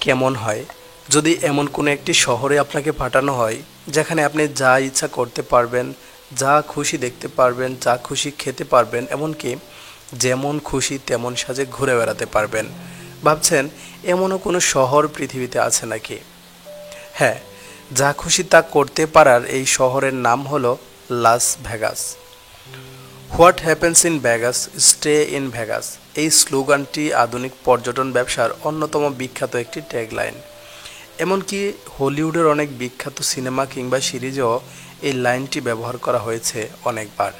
কেমন হয় যদি এমন কোনো একটি শহরে আপনাকে পাঠানো হয় যেখানে আপনি যা ইচ্ছা করতে পারবেন, যা খুশি দেখতে পারবেন, যা খুশি খেতে পারবেন, এমনকি যেমন খুশি তেমন সাজে ঘুরে বেড়াতে পারবেন। ভাবছেন এমনও কোনো শহর পৃথিবীতে আছে নাকি? হ্যাঁ, যা খুশি তা করতে পারার এই শহরের নাম হলো Las Vegas. What happens in Vegas stay in Vegas, এই স্লোগানটি আধুনিক পর্যটন ব্যবসার অন্যতম বিখ্যাত একটি ট্যাগলাইন। এমনকি হলিউডের অনেক বিখ্যাত সিনেমা কিংবা সিরিজেও এই লাইনটি ব্যবহার করা হয়েছে অনেকবার।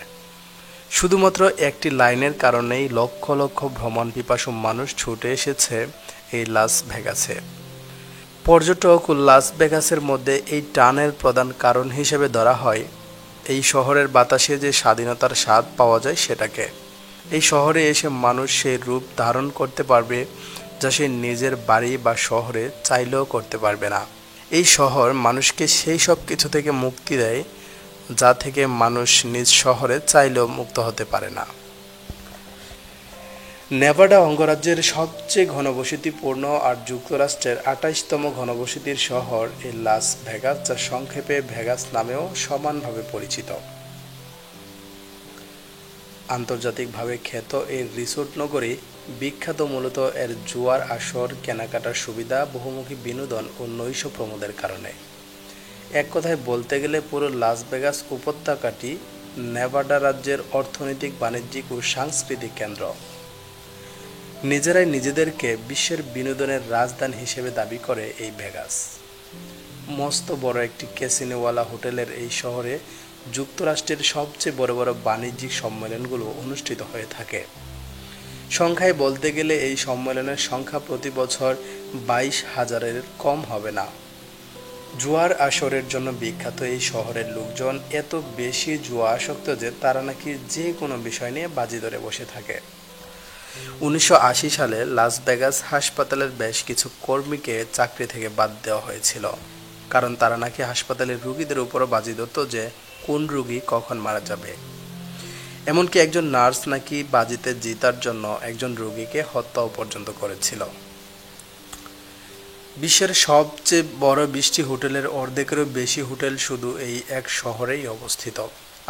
শুধুমাত্র একটি লাইনের কারণেই লক্ষ লক্ষ ভ্রমণ পিপাসু মানুষ ছুটে এসেছে এই লাস ভেগাসে। পর্যটক ও লাস ভেগাসের মধ্যে এই টানের প্রধান কারণ হিসেবে ধরা হয় এই শহরের বাতাসে যে স্বাধীনতার স্বাদ পাওয়া যায় সেটাকে। এই শহরে এসে মানুষ সেই রূপ ধারণ করতে পারবে যা সে নিজের বাড়ি বা শহরে চাইলেও করতে পারবে না। এই শহর মানুষকে সেই সব কিছু থেকে মুক্তি দেয় যা থেকে মানুষ নিজ শহরে চাইলেও মুক্ত হতে পারে না। নেভাডা অঙ্গরাজ্যের সবচেয়ে ঘনবসতিপূর্ণ আর যুক্তরাষ্ট্রের ২৮তম ঘনবসতির শহর এই লাস ভেগাস, যা সংক্ষেপে ভেগাস নামেও সমানভাবে পরিচিত। আন্তর্জাতিকভাবে খ্যাত এই রিসোর্ট নগরী বিখ্যাত মূলত এর জুয়ার আসর, কেনাকাটার সুবিধা, বহুমুখী বিনোদন ও নৈশ প্রমোদের কারণে। এক কথায় বলতে গেলে পুরো লাস ভেগাস উপত্যকাটি নেভাডা রাজ্যের অর্থনৈতিক, বাণিজ্যিক ও সাংস্কৃতিক কেন্দ্র। নিজেরাই নিজেদেরকে বিশ্বের বিনোদনের রাজধানী হিসেবে দাবি করে এই ভেগাস। মস্ত বড় একটি ক্যাসিনোওয়ালা হোটেলের এই শহরে যুক্তরাষ্ট্রের সবচেয়ে বড় বড় বাণিজ্যিক সম্মেলনগুলো অনুষ্ঠিত হয়ে থাকে। সংখ্যায় বলতে গেলে এই সম্মেলনের সংখ্যা প্রতি বছর ২২,০০০-এর কম হবে না। জুয়ার আসরের জন্য বিখ্যাত এই শহরের লোকজন এত বেশি জুয়া আসক্ত যে তারা নাকি যে কোনো বিষয় নিয়ে বাজি ধরে বসে থাকে। ১৯৮০ সালে লাস ভেগাস হাসপাতালের বেশ কিছু কর্মীকে চাকরি থেকে বাদ দেওয়া হয়েছিল, কারণ তারা নাকি হাসপাতালের রোগীদের উপরও বাজি ধরত যে কোন রোগী কখন মারা যাবে। এমনকি একজন নার্স নাকি বাজিতে জেতার জন্য একজন রোগীকে হত্যাও পর্যন্ত করেছিল। বিশ্বের সবচেয়ে বড় ২০টি হোটেলের অর্ধেকেরও বেশি হোটেল শুধু এই এক শহরেই অবস্থিত।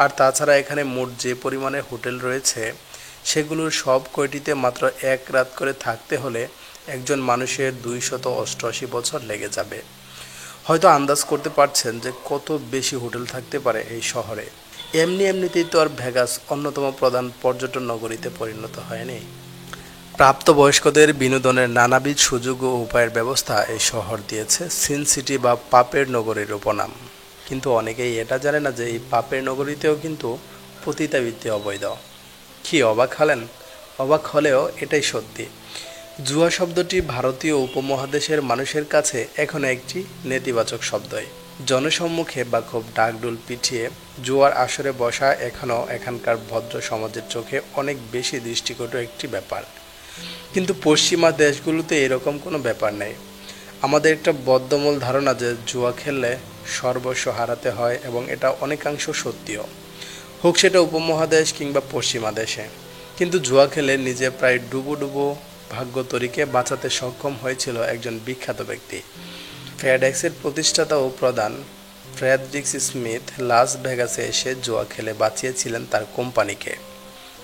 আর তাছাড়া এখানে মোট যে পরিমাণে হোটেল রয়েছে সেগুলোর সব কয়টিতে মাত্র এক রাত করে থাকতে হলে একজন মানুষের ২৮৮ বছর লেগে যাবে। হয়তো আন্দাজ করতে পারছেন যে কত বেশি হোটেল থাকতে পারে এই শহরে। এমনিতেই তো আর ভেগাস অন্যতম প্রধান পর্যটন নগরীতে পরিণত হয়নি। প্রাপ্তবয়স্কদের বিনোদনের নানাবিধ সুযোগ ও উপায়ের ব্যবস্থা এই শহর দিয়েছে সিন সিটি বা পাপের নগরীর উপনাম। কিন্তু অনেকেই এটা জানে না যে এই পাপের নগরীতেও কিন্তু পতিতাবৃত্তি অবৈধ। কি অবাক হলেন? অবাক হলেও এটাই সত্যি। জুয়া শব্দটি ভারতীয় উপমহাদেশের মানুষের কাছে এখনো একটি নেতিবাচক শব্দই। জনসম্মুখে বা খুব ডাকডোল পিটিয়ে জুয়ার আসরে বসা এখনও এখানকার ভদ্র সমাজের চোখে অনেক বেশি দৃষ্টিকটু একটি ব্যাপার। কিন্তু পশ্চিমা দেশগুলোতে এরকম কোনো ব্যাপার নেই। আমাদের একটা বদ্ধমূল ধারণা যে জুয়া খেললে সর্বস্ব হারাতে হয়, এবং এটা অনেকাংশ সত্যিও, হোক সেটা উপমহাদেশ কিংবা পশ্চিমা দেশে। কিন্তু জুয়া খেলে নিজে প্রায় ডুবো ভাগ্যতরীকে বাঁচাতে সক্ষম হয়েছিল একজন বিখ্যাত ব্যক্তি। ফেডএক্সের প্রতিষ্ঠাতা ও প্রধান ফ্রেডরিক স্মিথ লাস ভেগাসে এসে জুয়া খেলে বাঁচিয়েছিলেন তার কোম্পানিকে।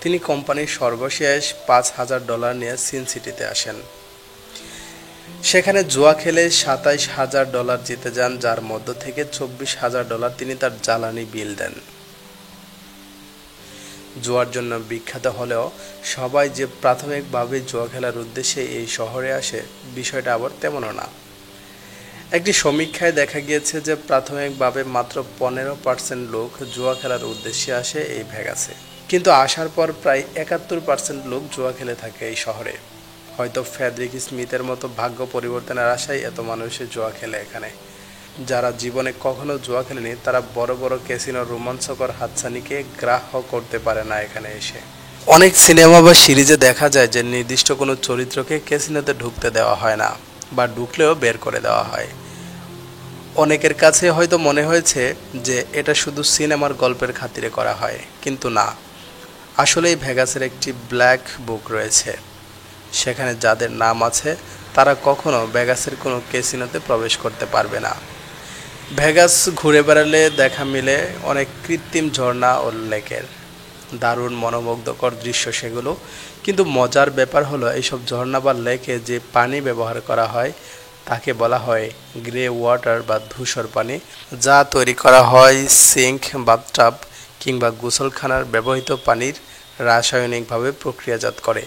তিনি কোম্পানির সর্বশেষ $৫,০০০ নিয়ে সিন সিটিতে আসেন। সেখানে জুয়া খেলে $২৭,০০০ জিতে যান, যার মধ্য থেকে $২৪,০০০ তিনি তার জ্বালানি বিল দেন। জুয়ার জন্য বিখ্যাত হলেও সবাই যে প্রাথমিকভাবে জুয়া খেলার উদ্দেশ্যে এই শহরে আসে, বিষয়টা আবার তেমনও না। একটি সমীক্ষায় দেখা গিয়েছে যে প্রাথমিকভাবে মাত্র ১৫% লোক জুয়া খেলার উদ্দেশ্যে আসে এই ভেগাসে, কিন্তু আসার পর প্রায় ৭১% লোক জুয়া খেলে থাকে এই শহরে। হয়তো ফ্রেডরিক স্মিথের মতো ভাগ্য পরিবর্তনের আশায় এত মানুষের জুয়া খেলে এখানে। যারা জীবনে কখনো জুয়া খেলেনি তারা বড় বড় ক্যাসিনোর রোমাঞ্চকর হাতছানিকে গ্রাহ্য করতে পারে না এখানে এসে। অনেক সিনেমা বা সিরিজে দেখা যায় যে নির্দিষ্ট কোনো চরিত্রকে ক্যাসিনোতে ঢুকতে দেওয়া হয় না, বা ঢুকলেও বের করে দেওয়া হয়। অনেকের কাছে হয়তো মনে হয়েছে যে এটা শুধু সিনেমার গল্পের খাতিরে করা হয়, কিন্তু না, আসলেই ভেগাসের একটি ব্ল্যাক বুক রয়েছে। সেখানে যাদের নাম আছে তারা কখনো ভেগাসের কোনো ক্যাসিনোতে প্রবেশ করতে পারবে না। ভেগাস ঘুরে বেড়ালে দেখা মিলে অনেক কৃত্রিম ঝর্ণা ও লেকের, দারুণ মনোমুগ্ধকর দৃশ্য সেগুলো। কিন্তু মজার ব্যাপার হলো এইসব ঝর্ণা বা লেকে যে পানি ব্যবহার করা হয় তাকে বলা হয় গ্রে ওয়াটার বা ধূসর পানি, যা তৈরি করা হয় সিঙ্ক, বাথটাব কিংবা গোসলখানার ব্যবহৃত পানির রাসায়নিকভাবে প্রক্রিয়াজাত করে।